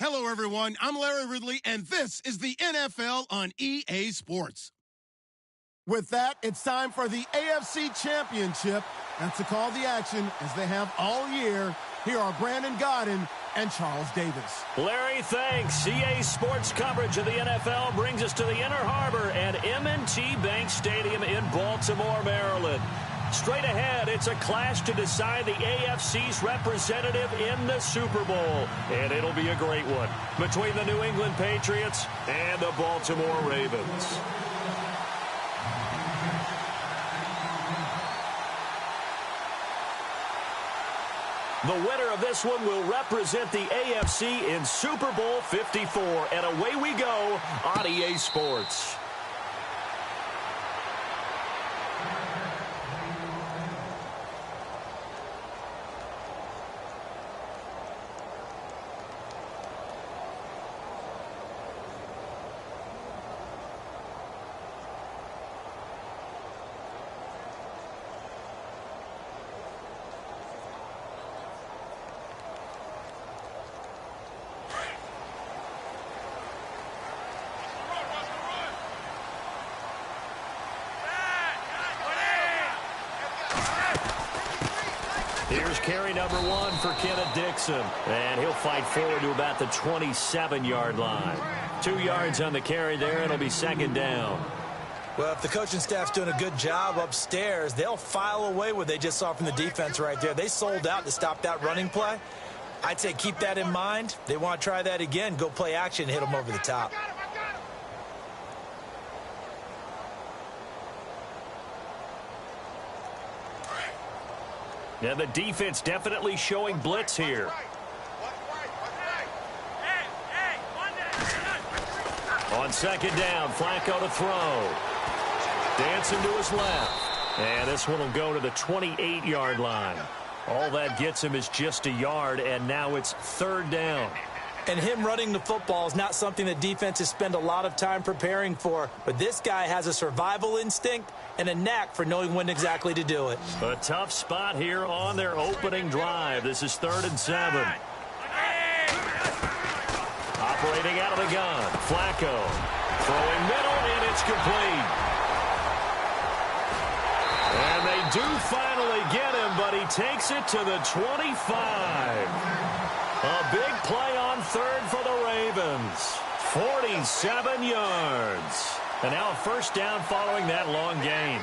Hello, everyone. I'm Larry Ridley, and this is the NFL on EA Sports. With that, it's time for the AFC Championship. And to call the action, as they have all year, here are Brandon Godden and Charles Davis. Larry, thanks. EA Sports coverage of the NFL brings us to the Inner Harbor at M&T Bank Stadium in Baltimore, Maryland. Straight ahead, it's a clash to decide the AFC's representative in the Super Bowl. And it'll be a great one between the New England Patriots and the Baltimore Ravens. The winner of this one will represent the AFC in Super Bowl 54. And away we go on EA Sports. Here's carry number 1 for Kenneth Dixon. And he'll fight forward to about the 27-yard line. 2 yards on the carry there. It'll be second down. Well, if the coaching staff's doing a good job upstairs, they'll file away what they just saw from the defense right there. They sold out to stop that running play. I'd say keep that in mind. They want to try that again. Go play action, hit them over the top. And the defense definitely showing blitz here. On second down, Flacco to throw. Dancing to his left. And this one will go to the 28-yard line. All that gets him is just a yard, and now it's third down. And him running the football is not something that defenses spend a lot of time preparing for. But this guy has a survival instinct and a knack for knowing when exactly to do it. A tough spot here on their opening drive. This is 3rd and 7. Operating out of the gun. Flacco throwing middle, and it's complete. And they do finally get him, but he takes it to the 25. A big play on 3rd for the Ravens. 47 yards. And now a first down following that long gain.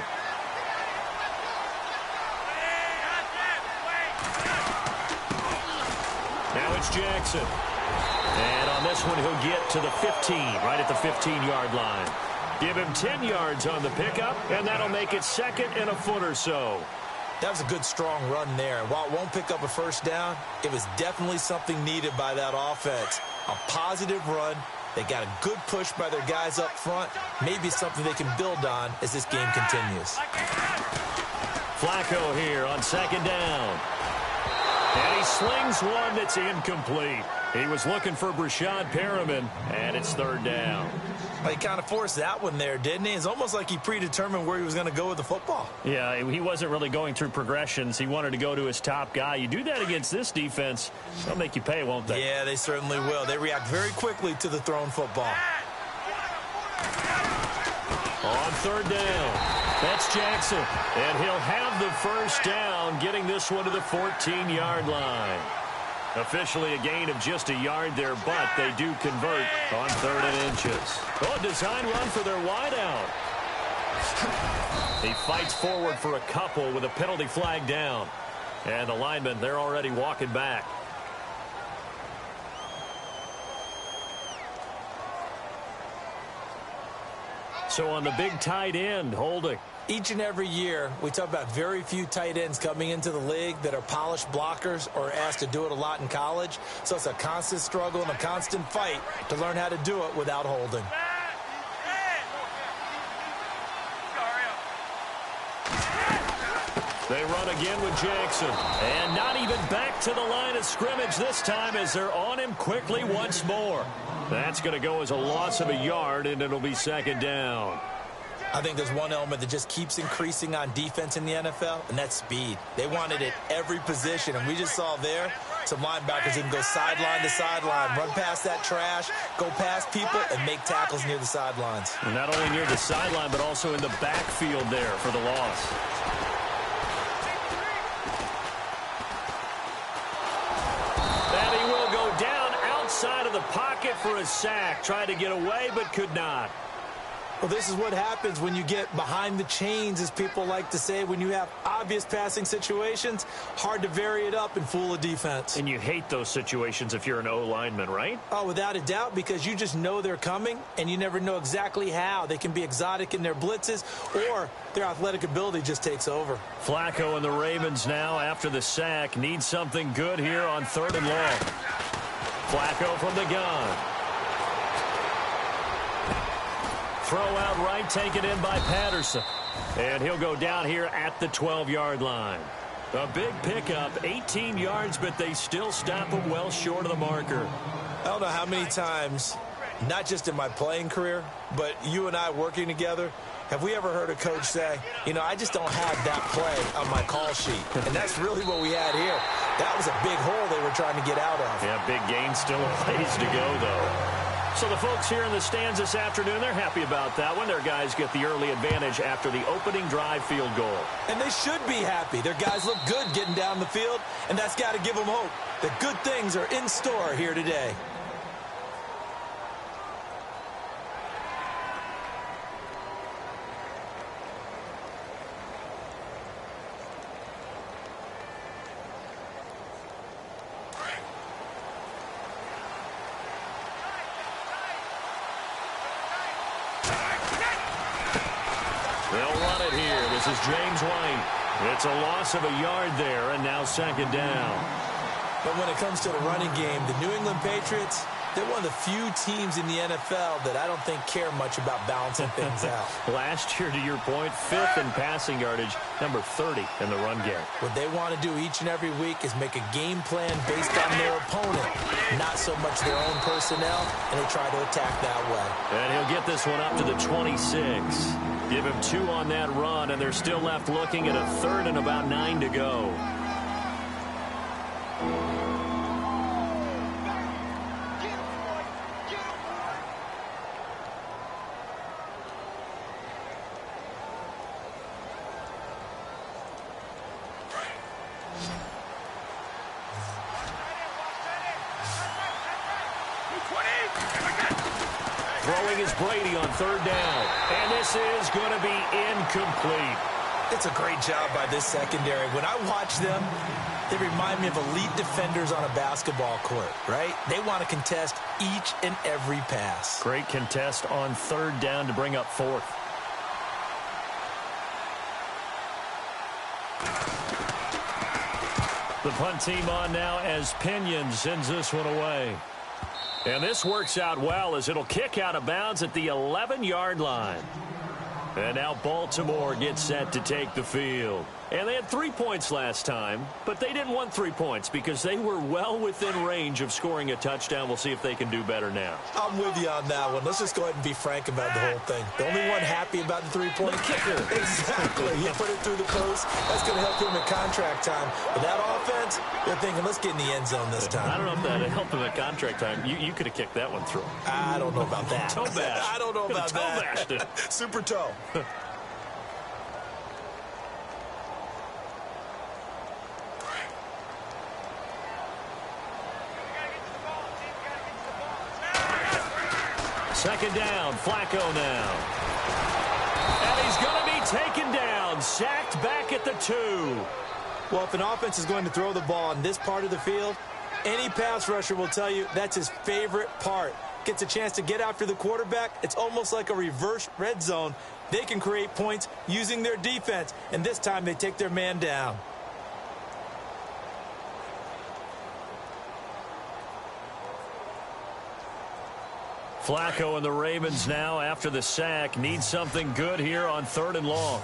Now it's Jackson. And on this one, he'll get to the 15, right at the 15-yard line. Give him 10 yards on the pickup, and that'll make it second and a foot or so. That was a good, strong run there. And while it won't pick up a first down, it was definitely something needed by that offense. A positive run. They got a good push by their guys up front. Maybe something they can build on as this game continues. Flacco here on second down. And he slings one that's incomplete. He was looking for Brashad Perriman, and it's third down. Well, he kind of forced that one there, didn't he? It's almost like he predetermined where he was going to go with the football. Yeah, he wasn't really going through progressions. He wanted to go to his top guy. You do that against this defense, they'll make you pay, won't they? Yeah, they certainly will. They react very quickly to the thrown football. On third down, that's Jackson. And he'll have the first down, getting this one to the 14-yard line. Officially a gain of just a yard there, but they do convert on 3rd and inches. Oh, design run for their wideout. He fights forward for a couple with a penalty flag down. And the linemen, they're already walking back. So on the big tight end, holding. Each and every year, we talk about very few tight ends coming into the league that are polished blockers or asked to do it a lot in college. So it's a constant struggle and a constant fight to learn how to do it without holding. They run again with Jackson. And not even back to the line of scrimmage this time as they're on him quickly once more. That's going to go as a loss of a yard, and it'll be second down. I think there's one element that just keeps increasing on defense in the NFL, and that's speed. They want it at every position, and we just saw there Some linebackers that can go sideline to sideline, run past that trash, go past people, and make tackles near the sidelines. And not only near the sideline, but also in the backfield there for the loss. And he will go down outside of the pocket for a sack. Tried to get away, but could not. Well, this is what happens when you get behind the chains, as people like to say. When you have obvious passing situations, hard to vary it up and fool a defense. And you hate those situations if you're an O-lineman, right? Oh, without a doubt, because you just know they're coming, and you never know exactly how. They can be exotic in their blitzes, or their athletic ability just takes over. Flacco and the Ravens now, after the sack, need something good here on 3rd and long. Flacco from the gun. Throw out right, taken in by Patterson. And he'll go down here at the 12-yard line. A big pickup, 18 yards, but they still stop him well short of the marker. I don't know how many times, not just in my playing career, but you and I working together, have we ever heard a coach say, you know, I just don't have that play on my call sheet. And that's really what we had here. That was a big hole they were trying to get out of. Yeah, big gain, still a ways to go, though. So the folks here in the stands this afternoon, they're happy about that one. Their guys get the early advantage after the opening drive field goal. And they should be happy. Their guys look good getting down the field, and that's got to give them hope that good things are in store here today. They'll run it here. This is James White. It's a loss of a yard there, and now 2nd down. But when it comes to the running game, the New England Patriots, they're one of the few teams in the NFL that I don't think care much about balancing things out. Last year, to your point, 5th in passing yardage, number 30 in the run game. What they want to do each and every week is make a game plan based on their opponent, not so much their own personnel, and they try to attack that way. And he'll get this one up to the 26. Give him 2 on that run, and they're still left looking at a 3rd and about 9 to go. Throwing is Brady on 3rd down. And this is going to be incomplete. It's a great job by this secondary. When I watch them, they remind me of elite defenders on a basketball court, right? They want to contest each and every pass. Great contest on 3rd down to bring up 4th. The punt team on now as Pinion sends this one away. And this works out well as it'll kick out of bounds at the 11-yard line. And now Baltimore gets set to take the field. And they had 3 points last time, but they didn't want 3 points because they were well within range of scoring a touchdown. We'll see if they can do better now. I'm with you on that one. Let's just go ahead and be frank about the whole thing. The only one happy about the 3-point kicker. Exactly. He put it through the post. That's going to help him in contract time. But that offense, they're thinking, let's get in the end zone this time. I don't know if that helped him at contract time. You could have kicked that one through. I don't know about that. Toe bash. I don't know about that. Toe bashed it. Super toe. Second down, Flacco now. And he's going to be taken down, sacked back at the 2. Well, if an offense is going to throw the ball in this part of the field, any pass rusher will tell you that's his favorite part. Gets a chance to get after the quarterback. It's almost like a reverse red zone. They can create points using their defense, and this time they take their man down. Flacco and the Ravens now, after the sack, need something good here on 3rd and long.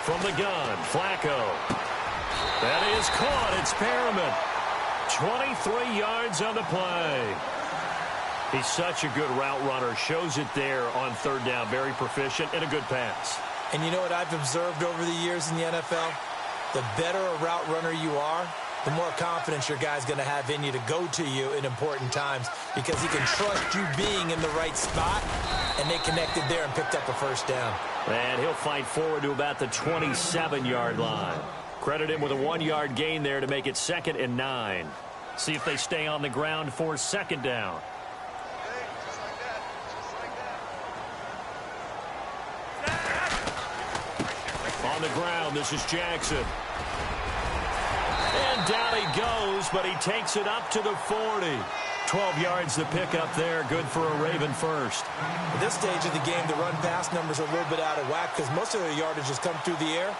From the gun, Flacco. That is caught. It's Perriman. 23 yards on the play. He's such a good route runner. Shows it there on 3rd down. Very proficient and a good pass. And you know what I've observed over the years in the NFL? The better a route runner you are, the more confidence your guy's going to have in you to go to you in important times because he can trust you being in the right spot, and they connected there and picked up a first down. And he'll fight forward to about the 27-yard line. Credit him with a 1-yard gain there to make it 2nd and 9. See if they stay on the ground for 2nd down. On the ground, this is Jackson. And down he goes, but he takes it up to the 40. 12 yards to pick up there. Good for a Raven first. At this stage of the game, the run-pass numbers are a little bit out of whack because most of their yardage has come through the air.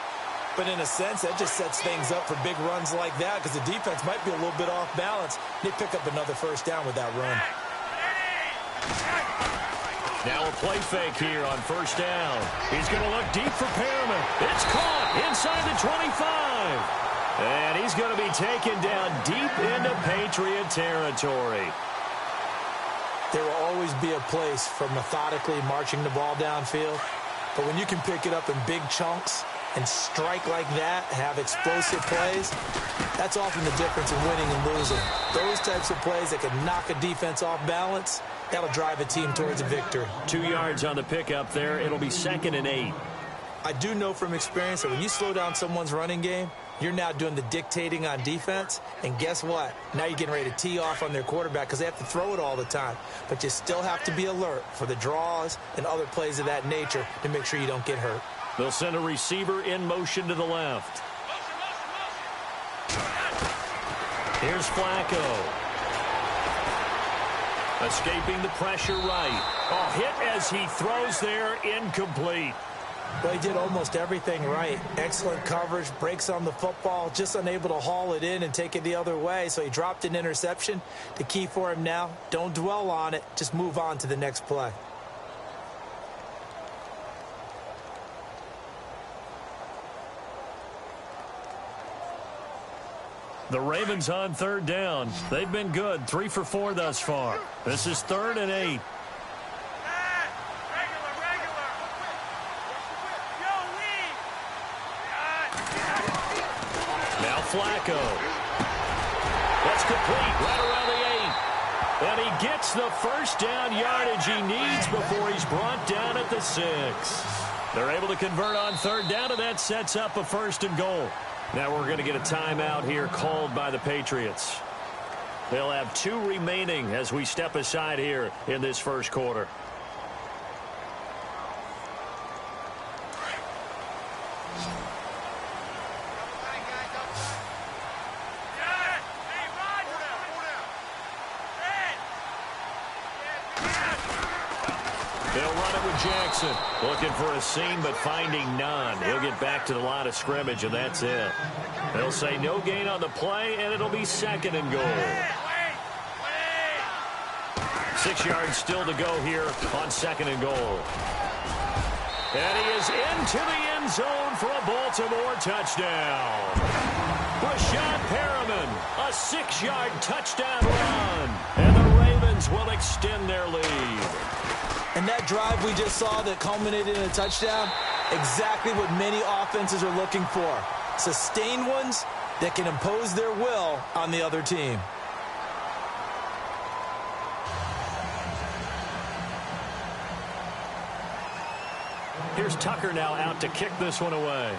But in a sense, that just sets things up for big runs like that because the defense might be a little bit off balance. They pick up another first down with that run. Now a play fake here on first down. He's going to look deep for Perriman. It's caught inside the 25. And he's going to be taken down deep into Patriot territory. There will always be a place for methodically marching the ball downfield. But when you can pick it up in big chunks and strike like that, have explosive plays, that's often the difference in winning and losing. Those types of plays that can knock a defense off balance, that'll drive a team towards a victory. 2 yards on the pickup there. It'll be 2nd and 8. I do know from experience that when you slow down someone's running game, you're now doing the dictating on defense. And guess what? Now you're getting ready to tee off on their quarterback because they have to throw it all the time. But you still have to be alert for the draws and other plays of that nature to make sure you don't get hurt. They'll send a receiver in motion to the left. Here's Flacco. Escaping the pressure right. Oh, hit as he throws there, incomplete. Well, he did almost everything right. Excellent coverage, breaks on the football, just unable to haul it in and take it the other way. So he dropped an interception. The key for him now, don't dwell on it. Just move on to the next play. The Ravens on 3rd down. They've been good, 3 for 4 thus far. This is 3rd and 8. Now Flacco. That's complete right around the 8. And he gets the first down yardage he needs before he's brought down at the 6. They're able to convert on 3rd down, and that sets up a 1st and goal. Now we're going to get a timeout here called by the Patriots. They'll have 2 remaining as we step aside here in this first quarter. They'll run it with Jackson. Looking for a seam, but finding none. He'll get back to the line of scrimmage, and that's it. They'll say no gain on the play, and it'll be 2nd and goal. 6 yards still to go here on 2nd and goal. And he is into the end zone for a Baltimore touchdown. Rashad Perriman, a 6-yard touchdown run. And the Ravens will extend their lead. And that drive we just saw that culminated in a touchdown, exactly what many offenses are looking for. Sustained ones that can impose their will on the other team. Here's Tucker now out to kick this one away.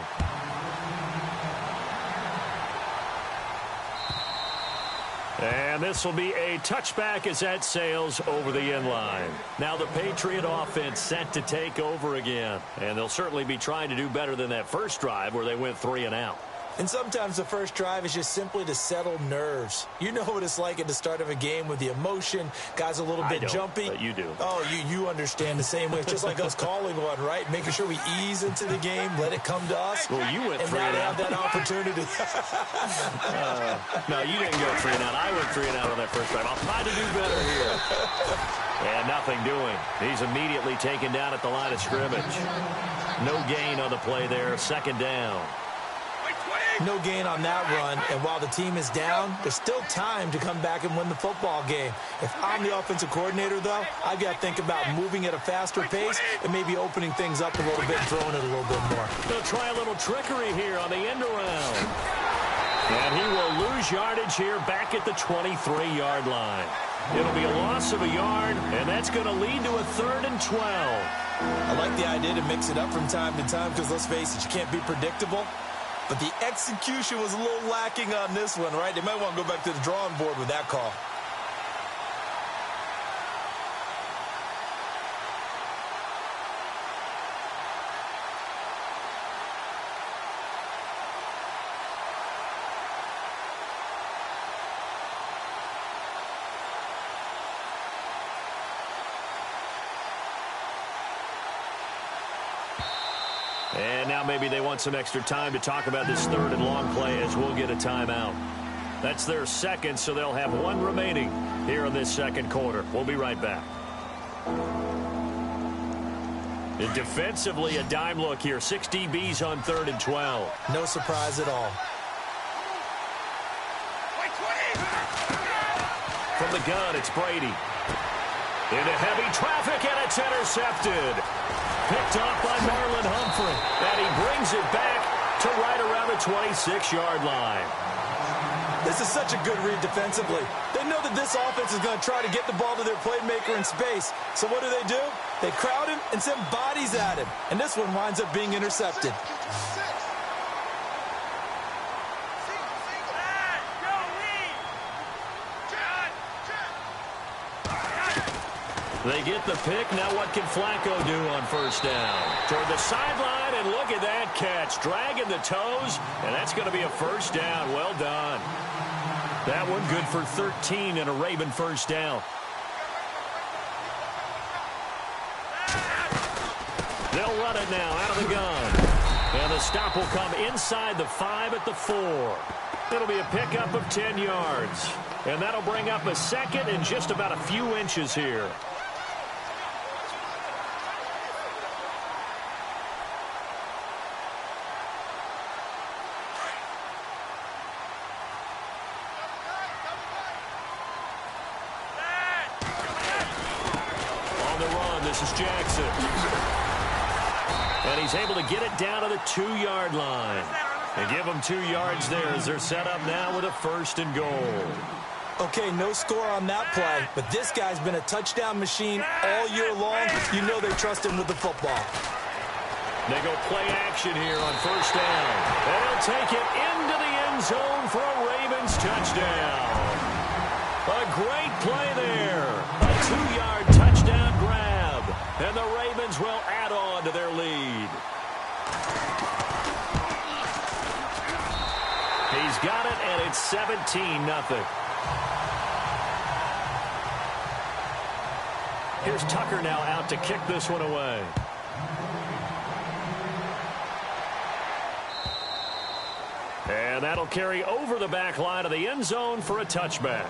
And this will be a touchback as that sails over the end line. Now the Patriot offense set to take over again. And they'll certainly be trying to do better than that first drive where they went 3 and out. And sometimes the first drive is just simply to settle nerves. You know what it's like at the start of a game with the emotion. Guys a little bit jumpy. But you do. Oh, you understand the same way. It's just like us calling one, right? Making sure we ease into the game, let it come to us. Well, you went 3 and and now out. Have that opportunity. No, you didn't go 3 and out. I went 3 and out on that first drive. I'll try to do better here. And nothing doing. He's immediately taken down at the line of scrimmage. No gain on the play there. 2nd down. No gain on that run, and while the team is down, there's still time to come back and win the football game. If I'm the offensive coordinator, though, I've got to think about moving at a faster pace and maybe opening things up a little bit and throwing it a little bit more. They'll try a little trickery here on the end around. And he will lose yardage here back at the 23-yard line. It'll be a loss of a yard, and that's going to lead to a 3rd and 12. I like the idea to mix it up from time to time because, let's face it, you can't be predictable. But the execution was a little lacking on this one, right? They might want to go back to the drawing board with that call. And now maybe they want some extra time to talk about this 3rd and long play as we'll get a timeout. That's their second, so they'll have 1 remaining here in this 2nd quarter. We'll be right back. And defensively, a dime look here. 6 DBs on 3rd and 12. No surprise at all. From the gun, it's Brady. Into heavy traffic, and it's intercepted. Picked off by Marlon Humphrey. And he brings it back to right around the 26-yard line. This is such a good read defensively. They know that this offense is going to try to get the ball to their playmaker in space. So what do? They crowd him and send bodies at him. And this one winds up being intercepted. They get the pick. Now what can Flacco do on 1st down? Toward the sideline, and look at that catch. Dragging the toes, and that's going to be a 1st down. Well done. That one good for 13 and a Raven 1st down. They'll run it now out of the gun. And the stop will come inside the 5 at the 4. It'll be a pickup of 10 yards. And that'll bring up a 2nd and just about a few inches here. This is Jackson. And he's able to get it down to the 2-yard line. And give them 2 yards there as they're set up now with a 1st and goal. Okay, no score on that play, but this guy's been a touchdown machine all year long. You know they trust him with the football. They go play action here on 1st down. And he'll take it into the end zone for a Ravens touchdown. A great play there. A 2-yard touchdown grab. And the Ravens will add on to their lead. He's got it, and it's 17-0. Here's Tucker now out to kick this one away. And that'll carry over the back line of the end zone for a touchback.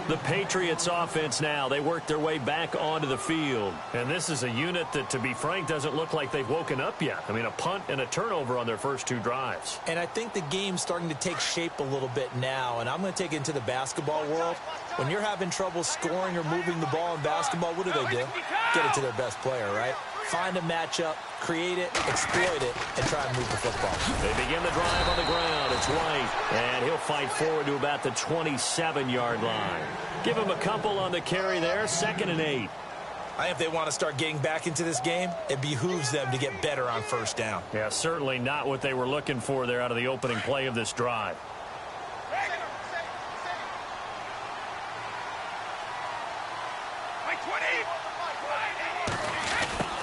The Patriots offense now, they work their way back onto the field. And this is a unit that, to be frank, doesn't look like they've woken up yet. I mean, a punt and a turnover on their first 2 drives. And I think the game's starting to take shape a little bit now. And I'm going to take it into the basketball world. When you're having trouble scoring or moving the ball in basketball, what do? Get it to their best player, right? Find a matchup, create it, exploit it, and try and move the football. They begin the drive on the ground. It's White, and he'll fight forward to about the 27-yard line. Give him a couple on the carry there, 2nd and 8. I think if they want to start getting back into this game, it behooves them to get better on 1st down. Yeah, certainly not what they were looking for there out of the opening play of this drive.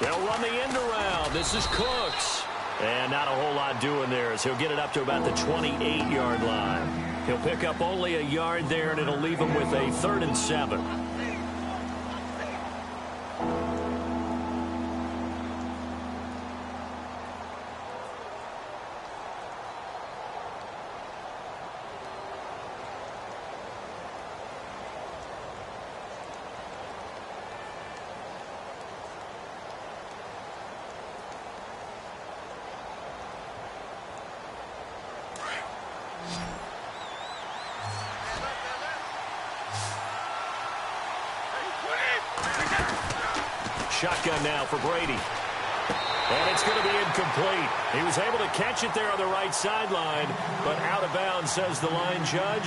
They'll run the end around. This is Cooks. And not a whole lot doing there as he'll get it up to about the 28-yard line. He'll pick up only a yard there, and it'll leave him with a 3rd and 7. shotgun now for Brady. And it's going to be incomplete. He was able to catch it there on the right sideline, but out of bounds, says the line judge.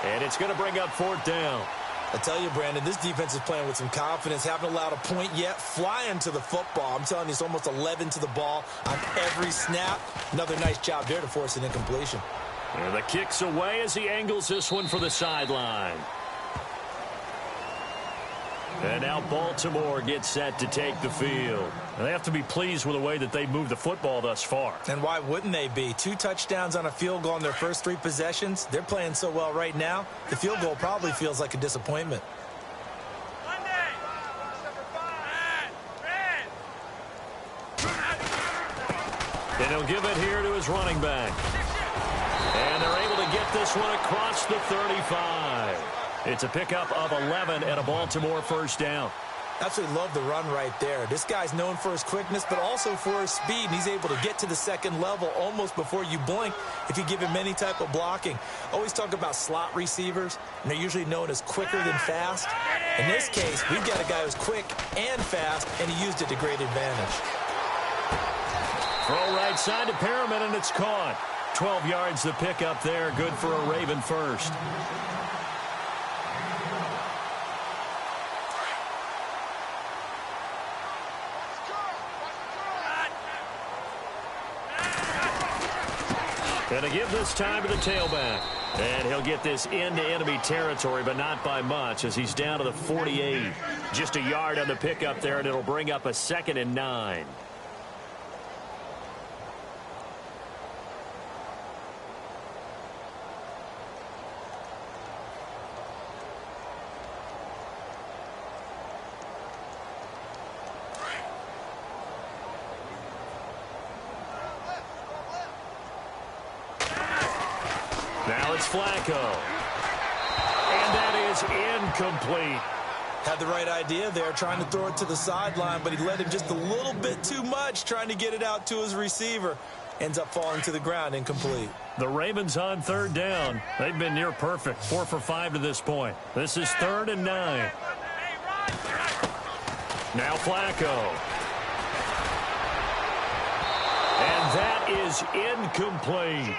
And it's going to bring up 4th down. I tell you, Brandon, this defense is playing with some confidence. Haven't allowed a point yet. Flying to the football. I'm telling you, it's almost 11 to the ball on every snap. Another nice job there to force an incompletion. And the kick's away as he angles this one for the sideline. And now Baltimore gets set to take the field. And they have to be pleased with the way that they moved the football thus far. And why wouldn't they be? 2 touchdowns on a field goal in their first 3 possessions. They're playing so well right now, the field goal probably feels like a disappointment. And he'll give it here to his running back. And they're able to get this one across the 35. It's a pickup of 11 and a Baltimore first down. Absolutely love the run right there. This guy's known for his quickness, but also for his speed. And he's able to get to the second level almost before you blink if you give him any type of blocking. Always talk about slot receivers, and they're usually known as quicker than fast. In this case, we've got a guy who's quick and fast, and he used it to great advantage. Throw right side to Perriman, and it's caught. 12 yards the pickup there. Good for a Raven first. And to give this time to the tailback. And he'll get this into enemy territory, but not by much as he's down to the 48. Just a yard on the pickup there, and it'll bring up a 2nd and 9. Now it's Flacco. And that is incomplete. Had the right idea there, trying to throw it to the sideline, but he led him just a little bit too much, trying to get it out to his receiver. Ends up falling to the ground, incomplete. The Ravens on 3rd down. They've been near perfect, 4 for 5 to this point. This is 3rd and 9. Now Flacco. And that is incomplete.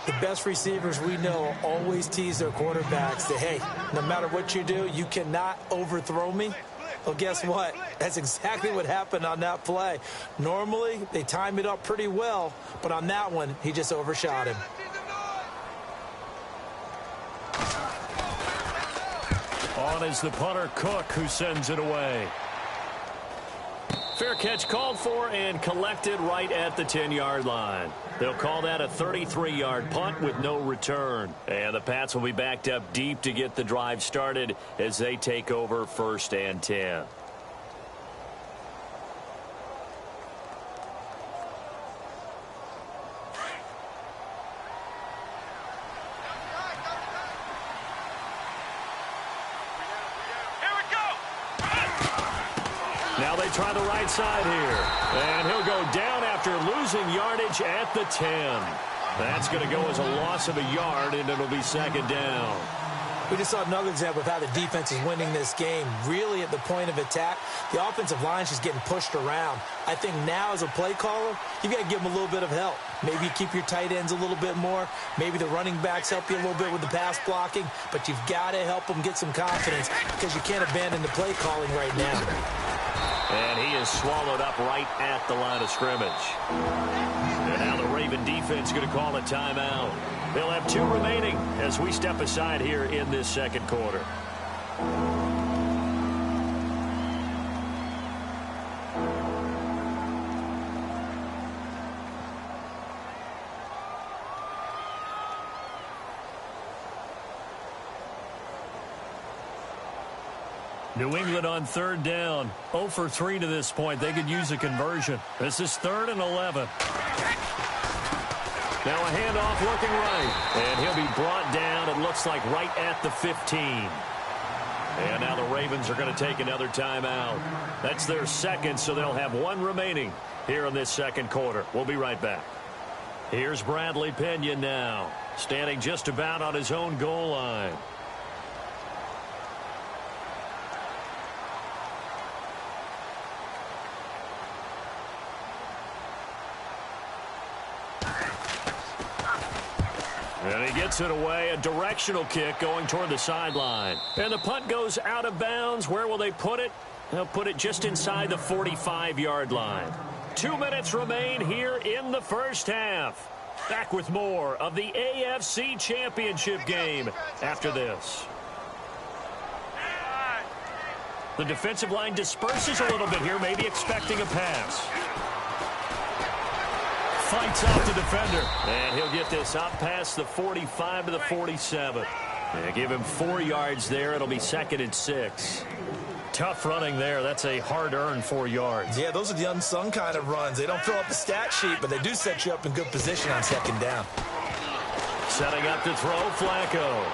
The best receivers we know always tease their quarterbacks that, hey, no matter what you do, you cannot overthrow me. Well, guess what? That's exactly what happened on that play. Normally, they time it up pretty well, but on that one, he just overshot him. On is the punter, Cook, who sends it away. Fair catch called for and collected right at the 10-yard line. They'll call that a 33-yard punt with no return. And the Pats will be backed up deep to get the drive started as they take over 1st and 10. Now they try the right side here. And he'll go down after losing yardage at the 10. That's going to go as a loss of a yard, and it'll be 2nd down. We just saw another example of how the defense is winning this game. Really at the point of attack, the offensive line is just getting pushed around. I think now as a play caller, you've got to give them a little bit of help. Maybe you keep your tight ends a little bit more. Maybe the running backs help you a little bit with the pass blocking. But you've got to help them get some confidence because you can't abandon the play calling right now. And he is swallowed up right at the line of scrimmage. And now the Raven defense going to call a timeout. They'll have 2 remaining as we step aside here in this 2nd quarter. New England on 3rd down. 0 for 3 to this point. They could use a conversion. This is 3rd and 11. Now a handoff looking right. And he'll be brought down, it looks like, right at the 15. And now the Ravens are going to take another timeout. That's their 2nd, so they'll have 1 remaining here in this 2nd quarter. We'll be right back. Here's Bradley Pena now, standing just about on his own goal line. gets it away. A directional kick going toward the sideline. And the punt goes out of bounds. Where will they put it? They'll put it just inside the 45-yard line. 2 minutes remain here in the first half. Back with more of the AFC Championship game after this. The defensive line disperses a little bit here, maybe expecting a pass. Fights off the defender. And he'll get this out past the 45 to the 47. And give him 4 yards there. It'll be 2nd and 6. Tough running there. That's a hard-earned 4 yards. Yeah, those are the unsung kind of runs. They don't fill up the stat sheet, but they do set you up in good position on 2nd down. Setting up to throw, Flacco.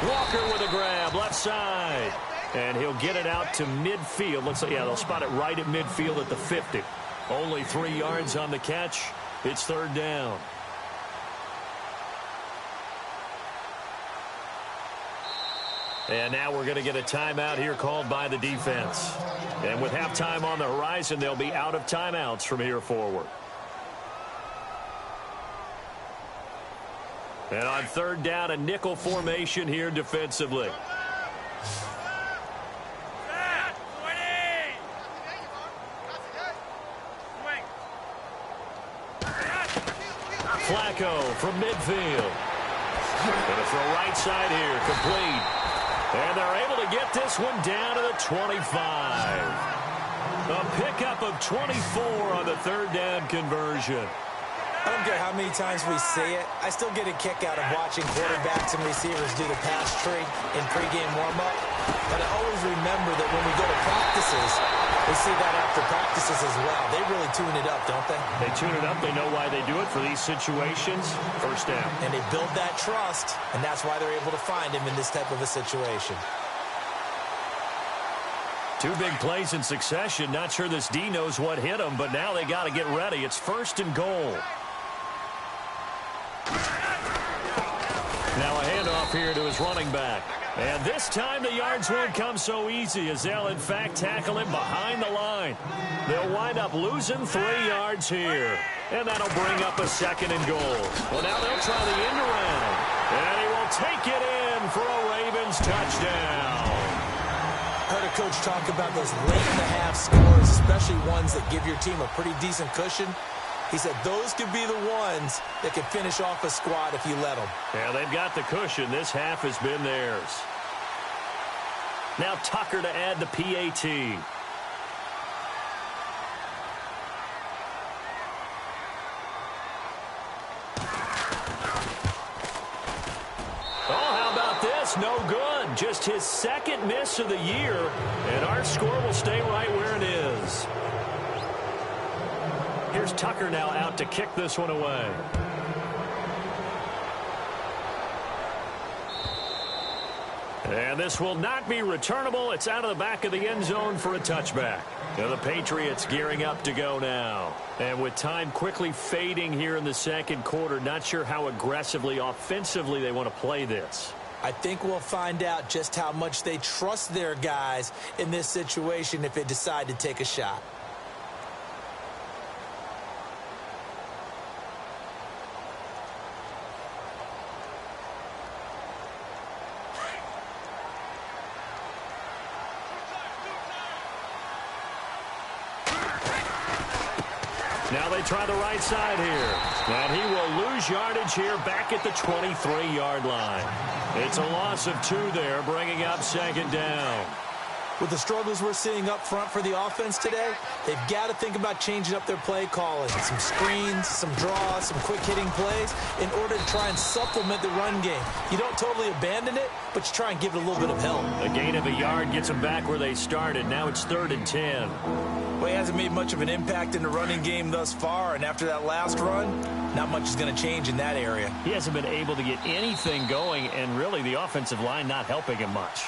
Walker with a grab, left side. And he'll get it out to midfield. Looks like, yeah, they'll spot it right at midfield at the 50. Only 3 yards on the catch. It's 3rd down. And now we're going to get a timeout here called by the defense. And with halftime on the horizon, they'll be out of timeouts from here forward. And on 3rd down, a nickel formation here defensively. Flacco from midfield. Going to throw right side here, complete. And they're able to get this one down to the 25. A pickup of 24 on the 3rd down conversion. I don't care how many times we see it. I still get a kick out of watching quarterbacks and receivers do the pass tree in pregame warm-up. But I always remember that when we go to practices, we see that after practices as well. They really tune it up, don't they? They tune it up. They know why they do it for these situations. 1st down. And they build that trust, and that's why they're able to find him in this type of a situation. 2 big plays in succession. Not sure this D knows what hit him, but now they got to get ready. It's 1st and goal. Now a handoff here to his running back. And this time the yards won't come so easy as they'll, in fact, tackle him behind the line. They'll wind up losing 3 yards here. And that'll bring up a 2nd and goal. Well, now they'll try the end around. And he will take it in for a Ravens touchdown. Heard a coach talk about those late-in-the-half scores, especially ones that give your team a pretty decent cushion. He said those could be the ones that can finish off a squad if you let them. Yeah, they've got the cushion. This half has been theirs. Now Tucker to add the PAT. Oh, how about this? No good. Just his 2nd miss of the year, and our score will stay right where it is. Here's Tucker now out to kick this one away. And this will not be returnable. It's out of the back of the end zone for a touchback. Now the Patriots gearing up to go now. And with time quickly fading here in the 2nd quarter, not sure how aggressively, offensively they want to play this. I think we'll find out just how much they trust their guys in this situation if they decide to take a shot. Now they try the right side here. And he will lose yardage here back at the 23-yard line. It's a loss of 2 there, bringing up 2nd down. With the struggles we're seeing up front for the offense today, they've got to think about changing up their play calling. Some screens, some draws, some quick-hitting plays in order to try and supplement the run game. You don't totally abandon it, but you try and give it a little bit of help. A gain of a yard gets them back where they started. Now it's 3rd and 10. Well, he hasn't made much of an impact in the running game thus far, and after that last run, not much is going to change in that area. He hasn't been able to get anything going, and really the offensive line not helping him much.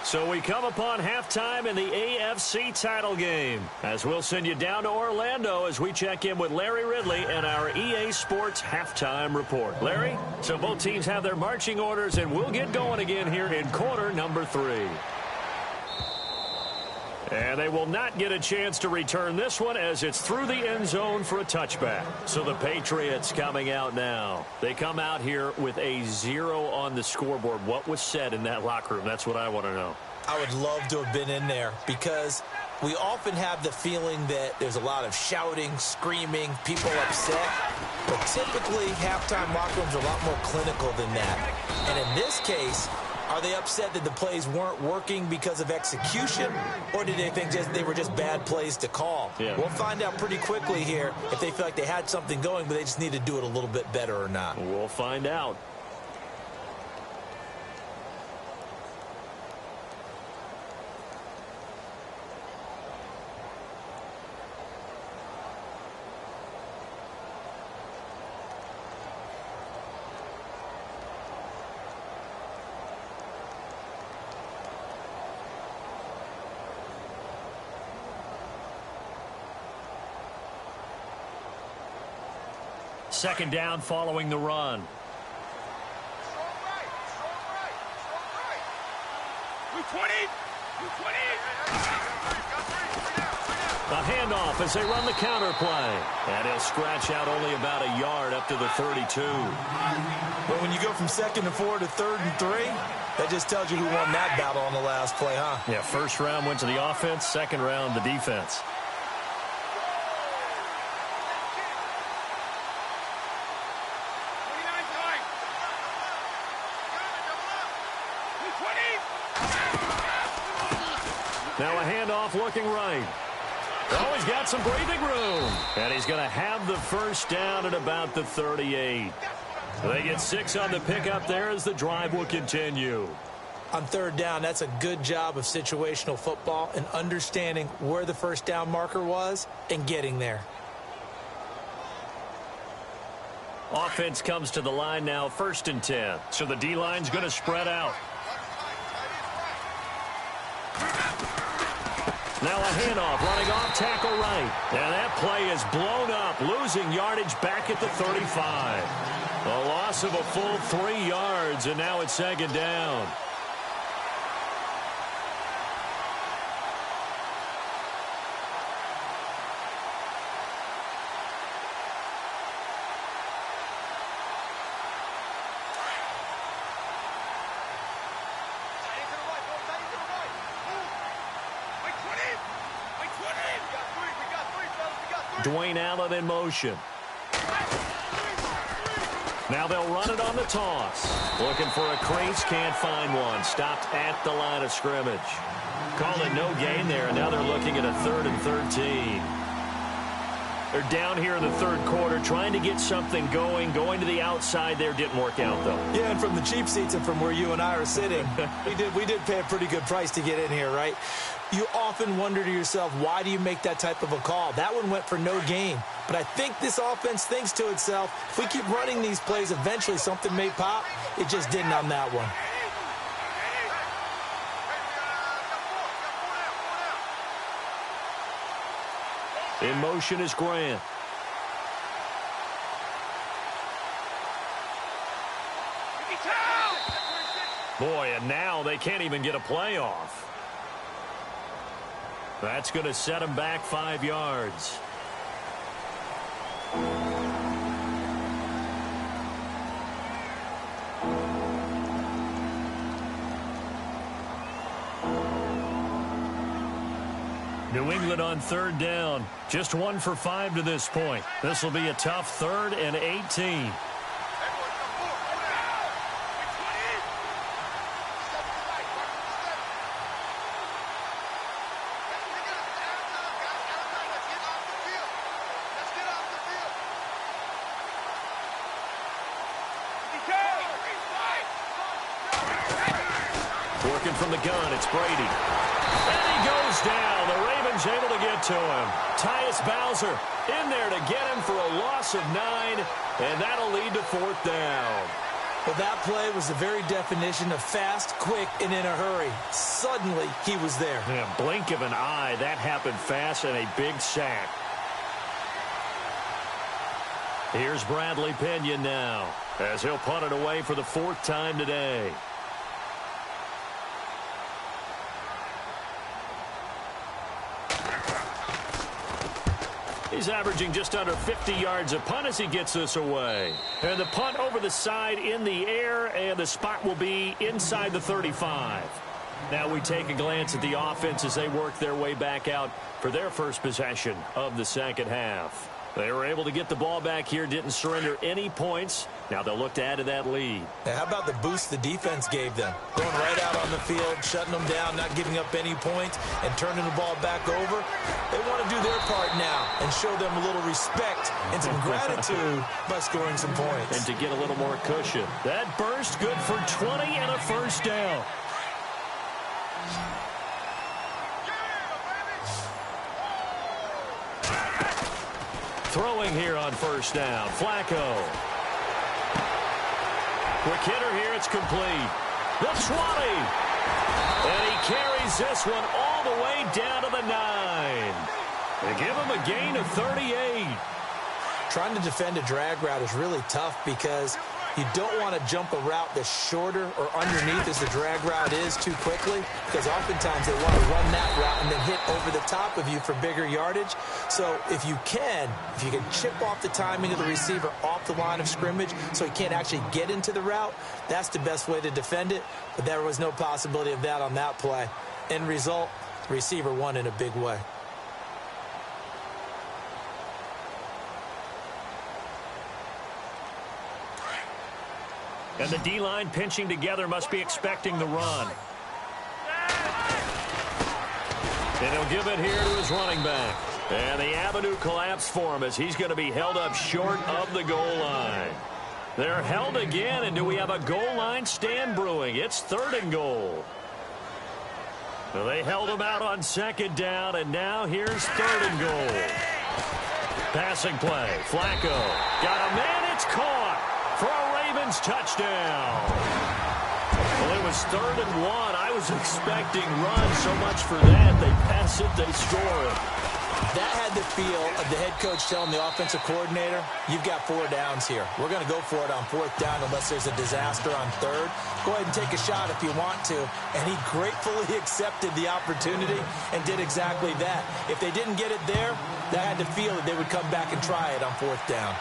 So we come upon halftime in the AFC title game, as we'll send you down to Orlando as we check in with Larry Ridley and our EA Sports halftime report. Larry, so both teams have their marching orders, and we'll get going again here in quarter number 3. And they will not get a chance to return this one as it's through the end zone for a touchback. So the Patriots coming out now. They come out here with a 0 on the scoreboard. What was said in that locker room? That's what I want to know. I would love to have been in there because we often have the feeling that there's a lot of shouting, screaming, people upset. But typically, halftime locker rooms are a lot more clinical than that. And in this case, are they upset that the plays weren't working because of execution, or did they think they were just bad plays to call? Yeah. We'll find out pretty quickly here if they feel like they had something going, but they just need to do it a little bit better or not. We'll find out. Second down following the run. A handoff as they run the counter play. And he'll scratch out only about a yard up to the 32. But when you go from 2nd and 4 to 3rd and 3, that just tells you who won that battle on the last play, huh? Yeah, first round went to the offense, second round the defense. Now a handoff looking right. Oh, he's got some breathing room. And he's going to have the first down at about the 38. They get 6 on the pickup there as the drive will continue. On 3rd down, that's a good job of situational football and understanding where the first down marker was and getting there. Offense comes to the line now, 1st and 10. So the D-line's going to spread out. Now a handoff, running off tackle right. And that play is blown up, losing yardage back at the 35. A loss of a full 3 yards, and now it's 2nd down. Dwayne Allen in motion. Now they'll run it on the toss. Looking for a crease, can't find one. Stopped at the line of scrimmage. Call it no gain there, and now they're looking at a 3rd and 13. They're down here in the 3rd quarter, trying to get something going. Going to the outside there didn't work out, though. Yeah, and from the cheap seats and from where you and I are sitting, we did pay a pretty good price to get in here, right? You often wonder to yourself, why do you make that type of a call? That one went for no gain. But I think this offense thinks to itself, if we keep running these plays, eventually something may pop. It just didn't on that one. In motion is Grant. Boy, and now they can't even get a play off. That's going to set him back 5 yards. New England on 3rd down. Just 1 for 5 to this point. This will be a tough 3rd and 18. Working from the gun, it's Brady. And he goes down. The Ravens able to get to him. Tyus Bowser in there to get him for a loss of 9, and that'll lead to 4th down. Well, that play was the very definition of fast, quick, and in a hurry. Suddenly, he was there. Yeah, blink of an eye. That happened fast and a big sack. Here's Bradley Pinion now as he'll punt it away for the 4th time today. He's averaging just under 50 yards a punt as he gets this away. And the punt over the side in the air, and the spot will be inside the 35. Now we take a glance at the offense as they work their way back out for their first possession of the second half. They were able to get the ball back here, didn't surrender any points. Now they'll look to add to that lead. Now, how about the boost the defense gave them? Going right out on the field, shutting them down, not giving up any points, and turning the ball back over. They want to do their part now and show them a little respect and some gratitude by scoring some points. And to get a little more cushion. That burst good for 20 and a first down. Throwing here on first down. Flacco. Quick hitter here. It's complete. The 20. And he carries this one all the way down to the 9. They give him a gain of 38. Trying to defend a drag route is really tough because you don't want to jump a route that's shorter or underneath as the drag route is too quickly, because oftentimes they want to run that route and then hit over the top of you for bigger yardage. So if you can chip off the timing of the receiver off the line of scrimmage so he can't actually get into the route, that's the best way to defend it. But there was no possibility of that on that play. End result, the receiver won in a big way. And the D-line pinching together must be expecting the run. And he'll give it here to his running back. And the avenue collapsed for him as he's going to be held up short of the goal line. They're held again, and do we have a goal line stand brewing? It's 3rd and goal. Well, they held him out on 2nd down, and now here's 3rd and goal. Passing play. Flacco. Got a man. It's caught for a Ravens touchdown. Well, it was 3rd and 1. I was expecting run so much for that. They pass it, they score it. That had the feel of the head coach telling the offensive coordinator, you've got 4 downs here. We're going to go for it on 4th down unless there's a disaster on 3rd. Go ahead and take a shot if you want to. And he gratefully accepted the opportunity and did exactly that. If they didn't get it there, that had the feel that they would come back and try it on 4th down.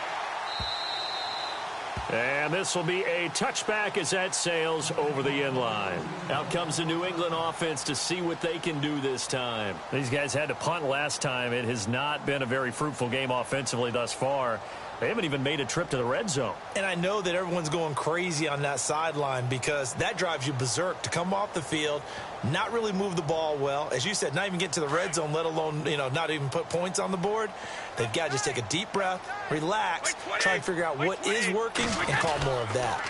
And this will be a touchback as that sails over the end line. Out comes the New England offense to see what they can do this time. These guys had to punt last time. It has not been a very fruitful game offensively thus far. They haven't even made a trip to the red zone. And I know that everyone's going crazy on that sideline because that drives you berserk to come off the field, not really move the ball well. As you said, not even get to the red zone, let alone, not even put points on the board. They've got to just take a deep breath, relax, try and figure out what is working, and call more of that.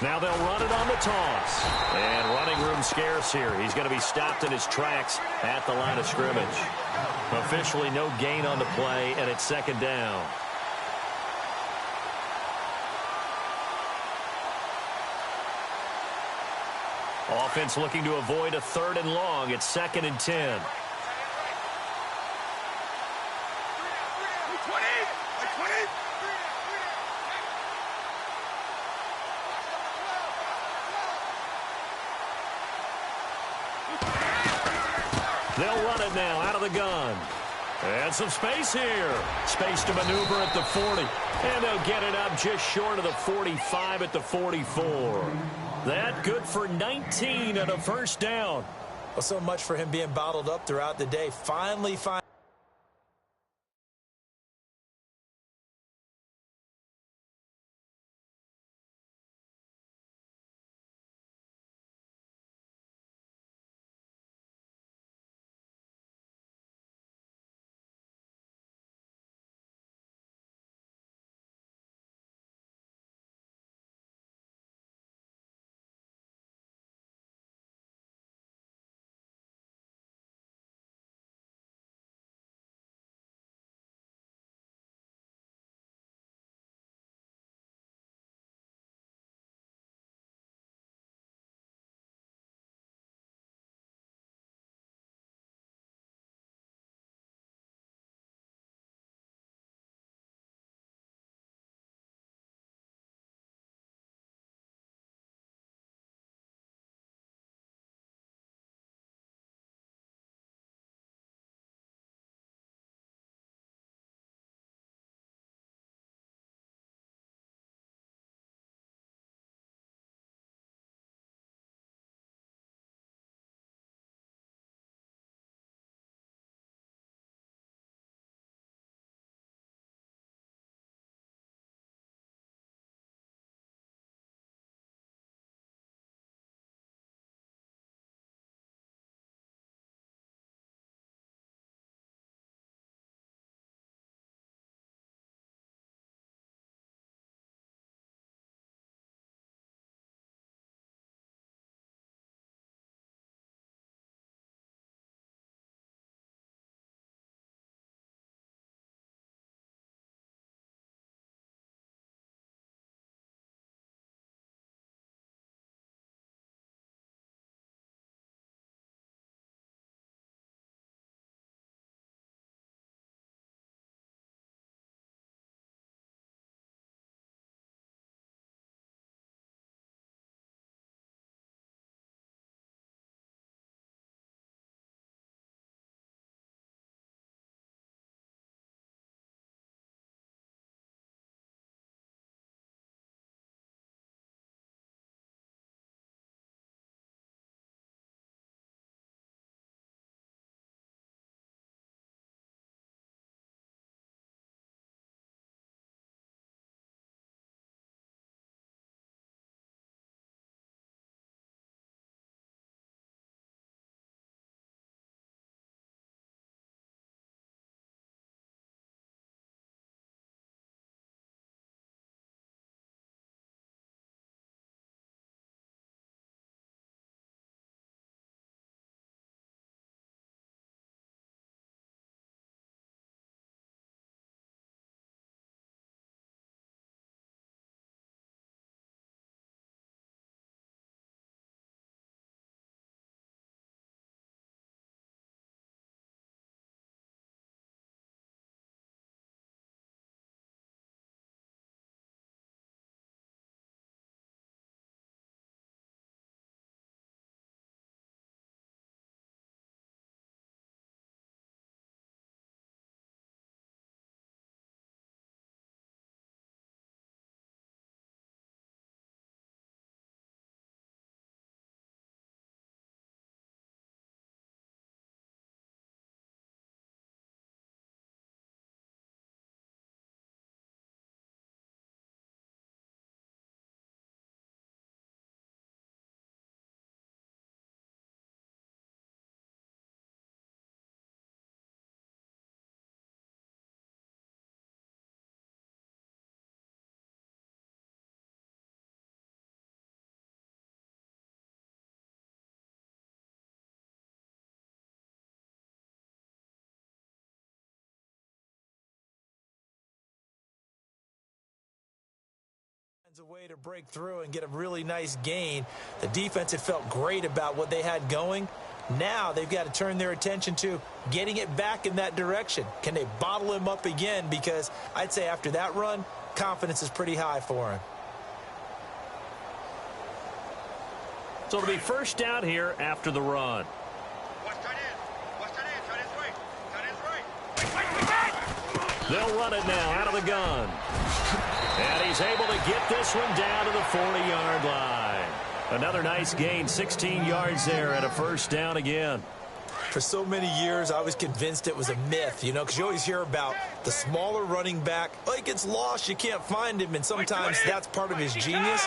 Now they'll run it on the toss. And running room scarce here. He's going to be stopped in his tracks at the line of scrimmage. Officially no gain on the play, and it's 2nd down. Offense looking to avoid a 3rd and long. It's 2nd and 10. They'll run it now out of the gun. And some space here. Space to maneuver at the 40. And they'll get it up just short of the 45 at the 44. That good for 19 and a first down. Well, so much for him being bottled up throughout the day. Finally a way to break through and get a really nice gain. The defense had felt great about what they had going. Now they've got to turn their attention to getting it back in that direction. Can they bottle him up again? Because I'd say after that run, confidence is pretty high for him. So it'll be first down here after the run. They'll run it now out of the gun. And he's able to get this one down to the 40-yard line. Another nice gain, 16 yards there and a first down again. For so many years, I was convinced it was a myth, you know, because you always hear about the smaller running back. Oh, he gets lost, you can't find him, and sometimes that's part of his genius.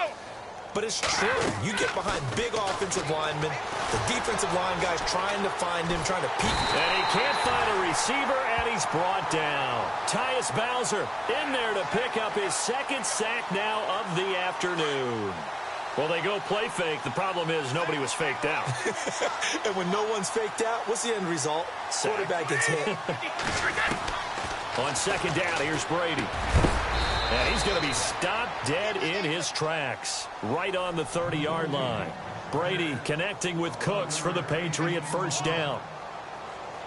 But it's true. You get behind big offensive linemen, the defensive line guys trying to find him, trying to peek. And he can't find a receiver, and he's brought down. Tyus Bowser in there to pick up his second sack now of the afternoon. Well, they go play fake. The problem is nobody was faked out. And when no one's faked out, what's the end result? Sack. Quarterback gets hit. On second down, here's Brady. And he's going to be stopped dead in his tracks. Right on the 30-yard line. Brady connecting with Cooks for the Patriot first down.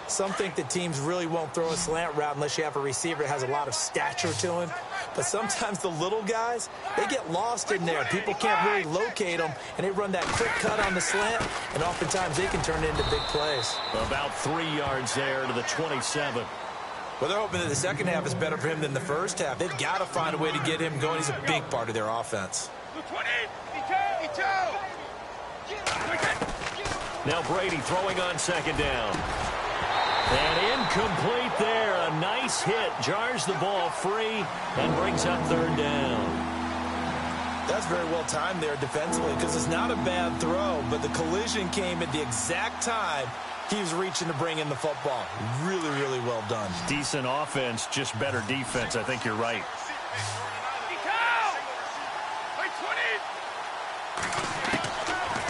Some think that teams really won't throw a slant route unless you have a receiver that has a lot of stature to him. But sometimes the little guys, they get lost in there. People can't really locate them, and they run that quick cut on the slant, and oftentimes they can turn it into big plays. About 3 yards there to the 27. Well, they're hoping that the second half is better for him than the first half. They've got to find a way to get him going. He's a big part of their offense. Now Brady throwing on second down. And incomplete there. A nice hit. Jars the ball free and brings up third down. That's very well timed there defensively because it's not a bad throw, but the collision came at the exact time he was reaching to bring in the football. Really, really well done. Decent offense, just better defense. I think you're right.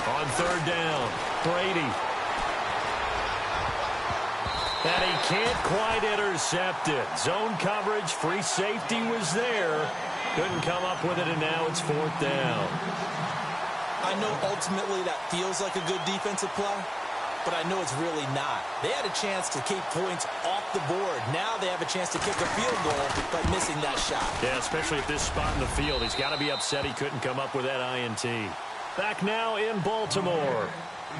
On third down, Brady. And he can't quite intercept it. Zone coverage, free safety was there. Couldn't come up with it, and now it's fourth down. I know ultimately that feels like a good defensive play, but I know it's really not. They had a chance to keep points off the board. Now they have a chance to kick a field goal by missing that shot. Yeah, especially at this spot in the field. He's got to be upset he couldn't come up with that INT. Back now in Baltimore.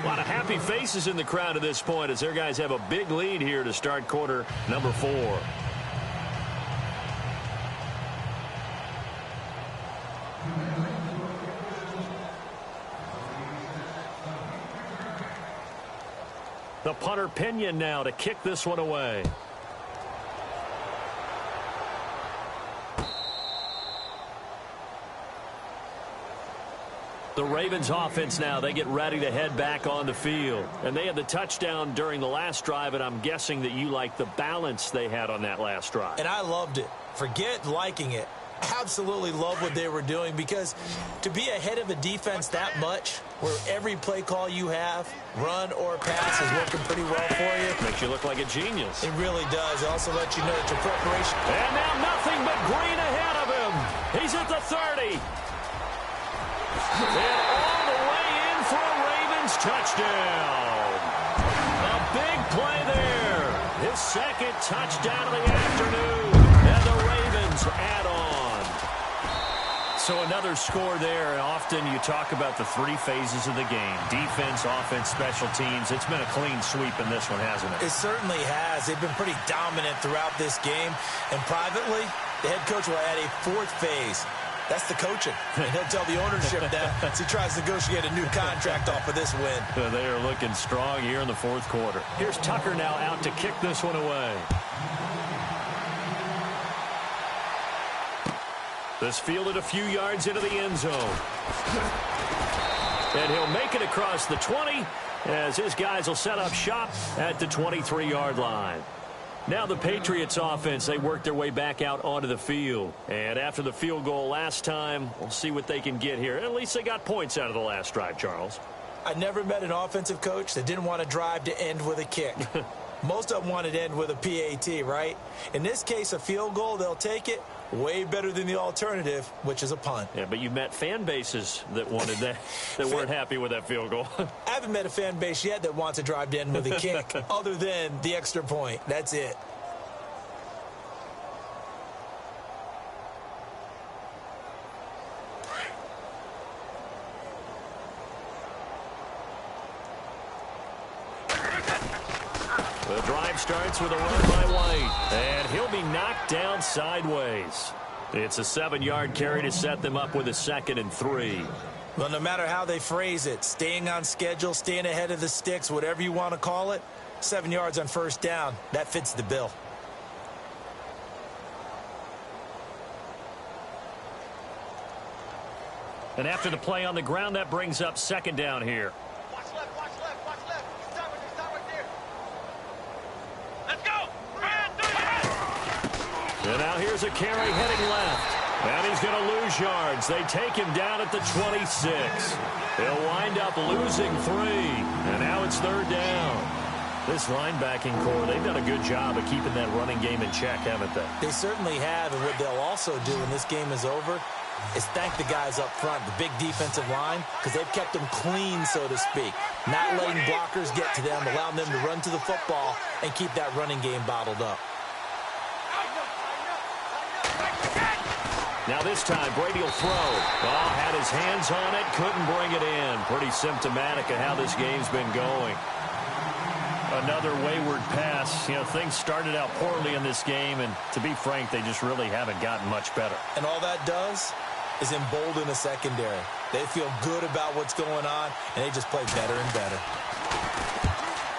A lot of happy faces in the crowd at this point as their guys have a big lead here to start quarter number 4. The punter Pinion now to kick this one away. The Ravens offense now, they get ready to head back on the field. And they had the touchdown during the last drive, and I'm guessing that you like the balance they had on that last drive. And I loved it. Forget liking it. Absolutely love what they were doing because to be ahead of a defense that much, where every play call you have, run or pass, is working pretty well for you. Makes you look like a genius. It really does. It also lets you know that your preparation. And now nothing but green ahead of him. He's at the 30. And all the way in for a Ravens touchdown. A big play there. His second touchdown of the afternoon. And the Ravens add on. So another score there. And often you talk about the 3 phases of the game. Defense, offense, special teams. It's been a clean sweep in this one, hasn't it? It certainly has. They've been pretty dominant throughout this game. And privately, the head coach will add a 4th phase. That's the coaching. And he'll tell the ownership that as he tries to negotiate a new contract off of this win. They are looking strong here in the 4th quarter. Here's Tucker now out to kick this one away. This fielded a few yards into the end zone. And he'll make it across the 20 as his guys will set up shop at the 23-yard line. Now the Patriots offense, they work their way back out onto the field. And after the field goal last time, we'll see what they can get here. At least they got points out of the last drive, Charles. I never met an offensive coach that didn't want to drive to end with a kick. Most of them want it to end with a PAT, right? In this case, a field goal, they'll take it. Way better than the alternative, which is a punt. Yeah, but you met fan bases that wanted that, that weren't happy with that field goal. I haven't met a fan base yet that wants to drive to end with a kick other than the extra point. That's it. The drive starts with a run by White, and he'll be knocked down sideways. It's a 7-yard carry to set them up with a 2nd and 3. Well, no matter how they phrase it, staying on schedule, staying ahead of the sticks, whatever you want to call it, 7 yards on first down, that fits the bill. And after the play on the ground, that brings up 2nd down here. Watch left, watch left, watch left. Stop right there. Let's go. And now here's a carry heading left. And he's going to lose yards. They take him down at the 26. He'll wind up losing 3. And now it's 3rd down. This linebacking core, they've done a good job of keeping that running game in check, haven't they? They certainly have, and what they'll also do when this game is over is thank the guys up front, the big defensive line, because they've kept them clean, so to speak. Not letting blockers get to them, allowing them to run to the football and keep that running game bottled up. Now this time, Brady will throw. Ball had his hands on it, couldn't bring it in. Pretty symptomatic of how this game's been going. Another wayward pass. You know, things started out poorly in this game, and to be frank, they just really haven't gotten much better. And all that does is embolden the secondary. They feel good about what's going on, and they just play better and better.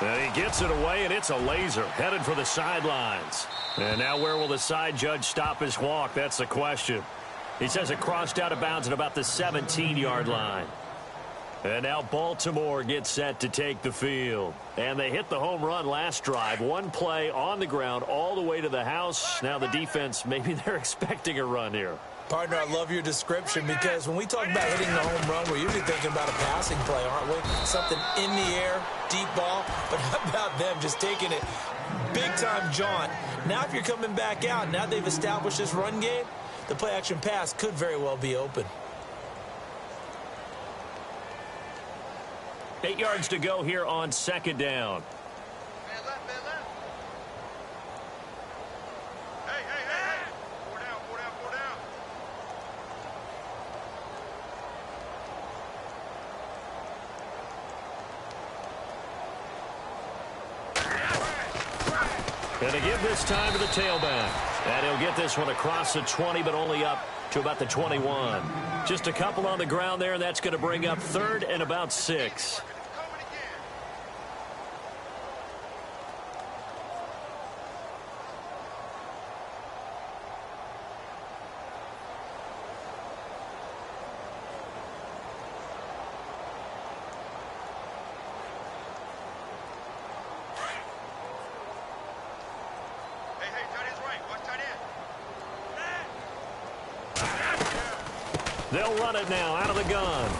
And he gets it away, and it's a laser headed for the sidelines. And now where will the side judge stop his walk? That's the question. He says it crossed out of bounds at about the 17-yard line. And now Baltimore gets set to take the field. And they hit the home run last drive. One play on the ground all the way to the house. Now the defense, maybe they're expecting a run here. Partner, I love your description, because when we talk about hitting the home run, we're usually thinking about a passing play, aren't we? Something in the air, deep ball. But how about them just taking it big-time jaunt? Now if you're coming back out, now they've established this run game, the play-action pass could very well be open. 8 yards to go here on 2nd down. Man left, man left. Hey. 4 down, 4 down, 4 down. And they give this time to the tailback. And he'll get this one across the 20, but only up to about the 21. Just a couple on the ground there, and that's going to bring up 3rd and about 6. They'll run it now out of the gun.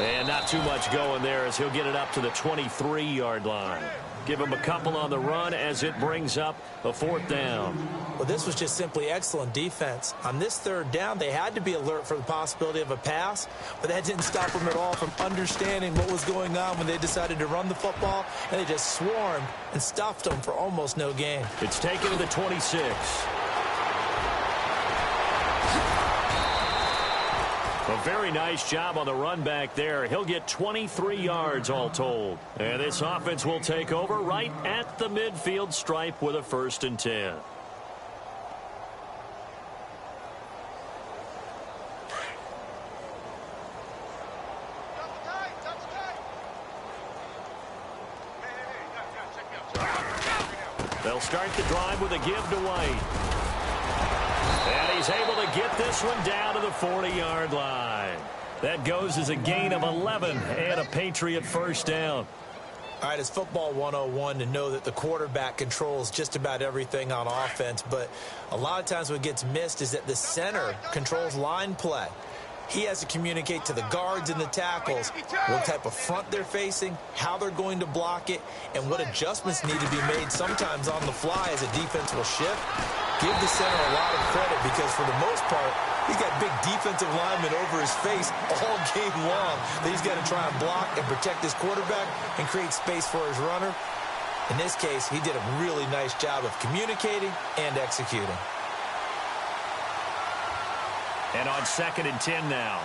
And not too much going there as he'll get it up to the 23-yard line. Give him a couple on the run as it brings up a 4th down. Well, this was just simply excellent defense. On this 3rd down, they had to be alert for the possibility of a pass, but that didn't stop them at all from understanding what was going on when they decided to run the football, and they just swarmed and stuffed them for almost no gain. It's taken to the 26. A very nice job on the run back there. He'll get 23 yards all told. And this offense will take over right at the midfield stripe with a 1st and 10. They'll start the drive with a give to White. And he's able to get this one down to the 40-yard line. That goes as a gain of 11 and a Patriot 1st down. All right, it's football 101 to know that the quarterback controls just about everything on offense, but a lot of times what gets missed is that the center controls line play. He has to communicate to the guards and the tackles what type of front they're facing, how they're going to block it, and what adjustments need to be made sometimes on the fly as a defense will shift. Give the center a lot of credit because for the most part, he's got big defensive linemen over his face all game long that he's got to try and block and protect his quarterback and create space for his runner. In this case, he did a really nice job of communicating and executing. And on 2nd and 10 now.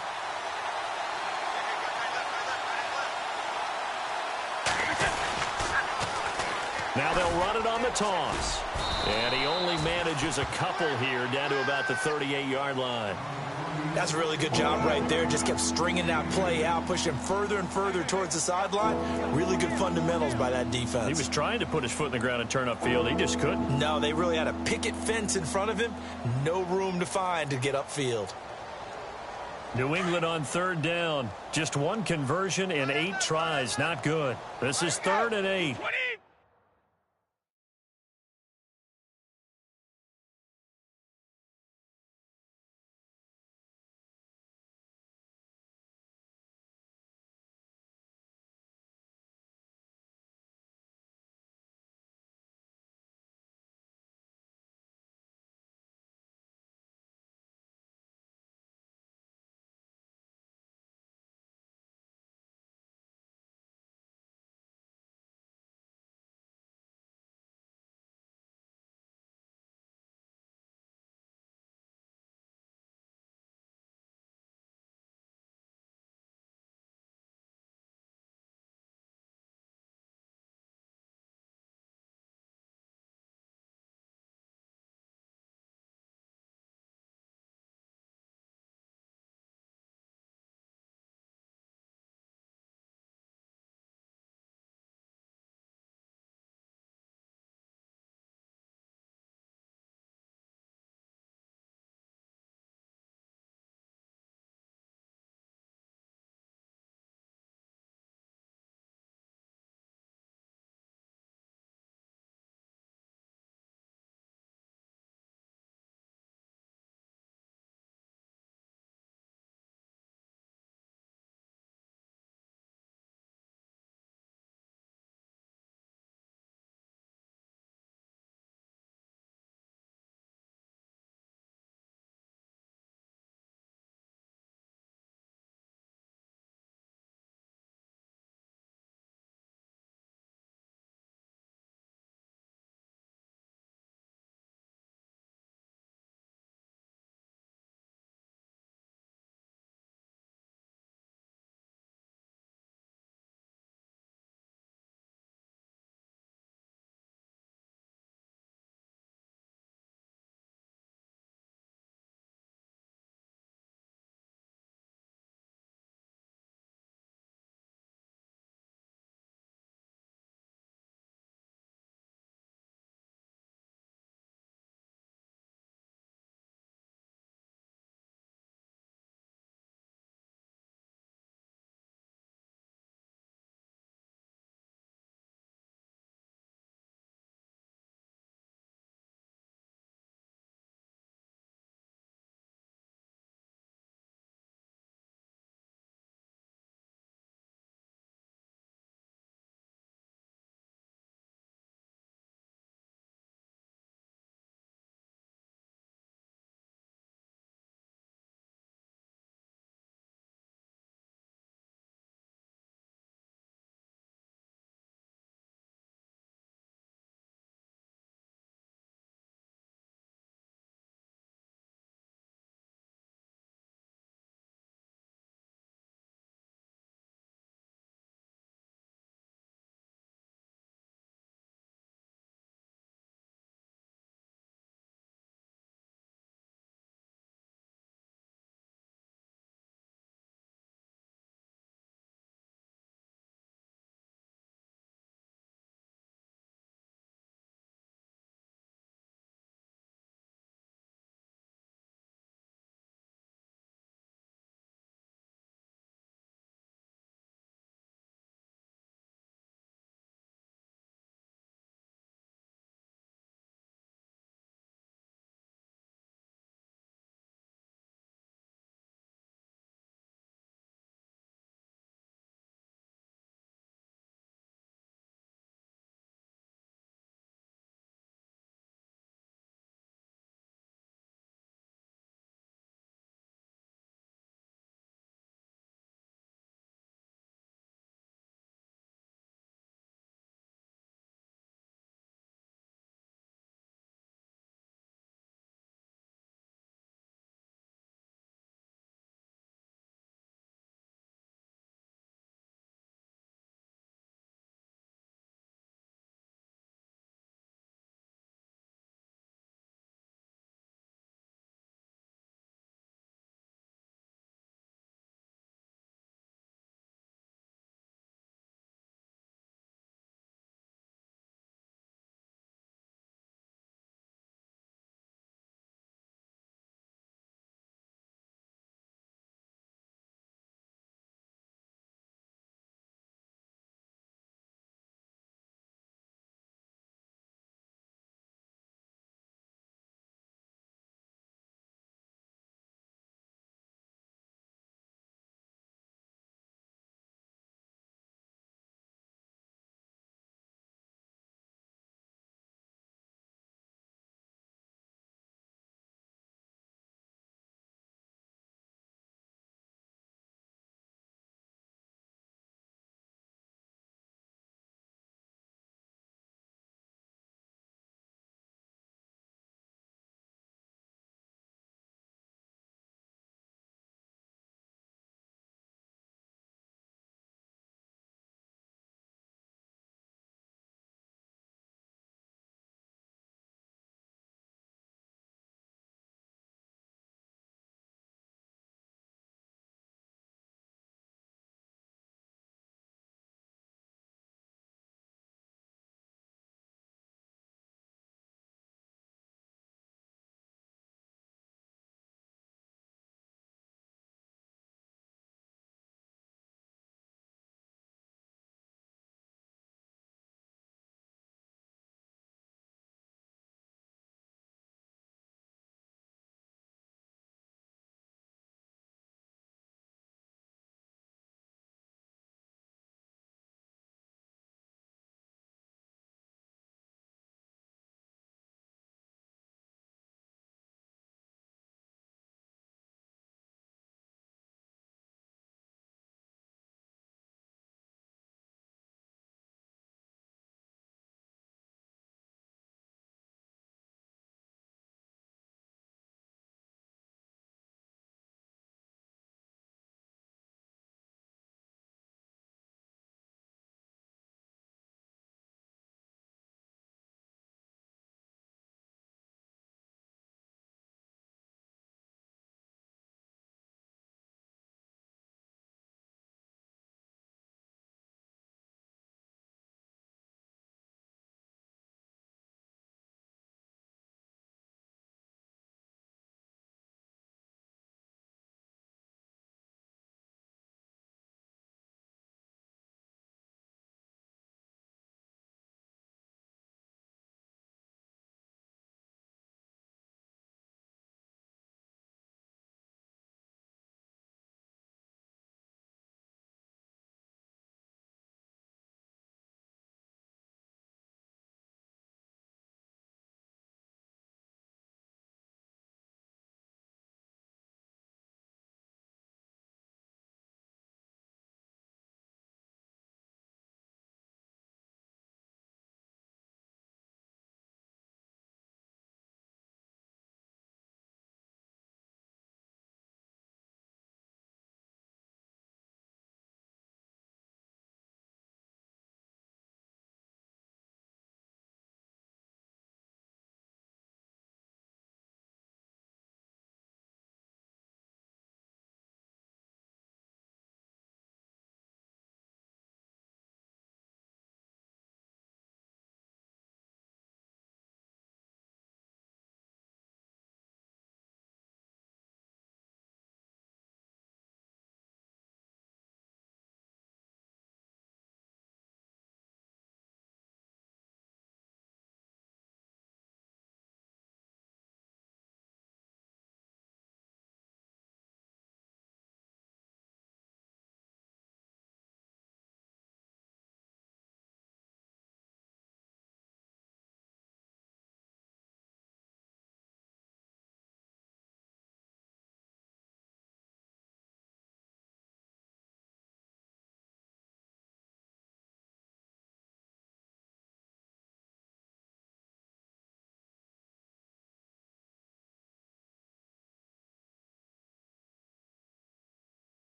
Now they'll run it on the toss. And he only manages a couple here down to about the 38-yard line. That's a really good job right there. Just kept stringing that play out, pushing further and further towards the sideline. Really good fundamentals by that defense. He was trying to put his foot in the ground and turn upfield. He just couldn't. No, they really had a picket fence in front of him. No room to find to get upfield. New England on 3rd down. Just one conversion in 8 tries. Not good. This is 3rd and 8.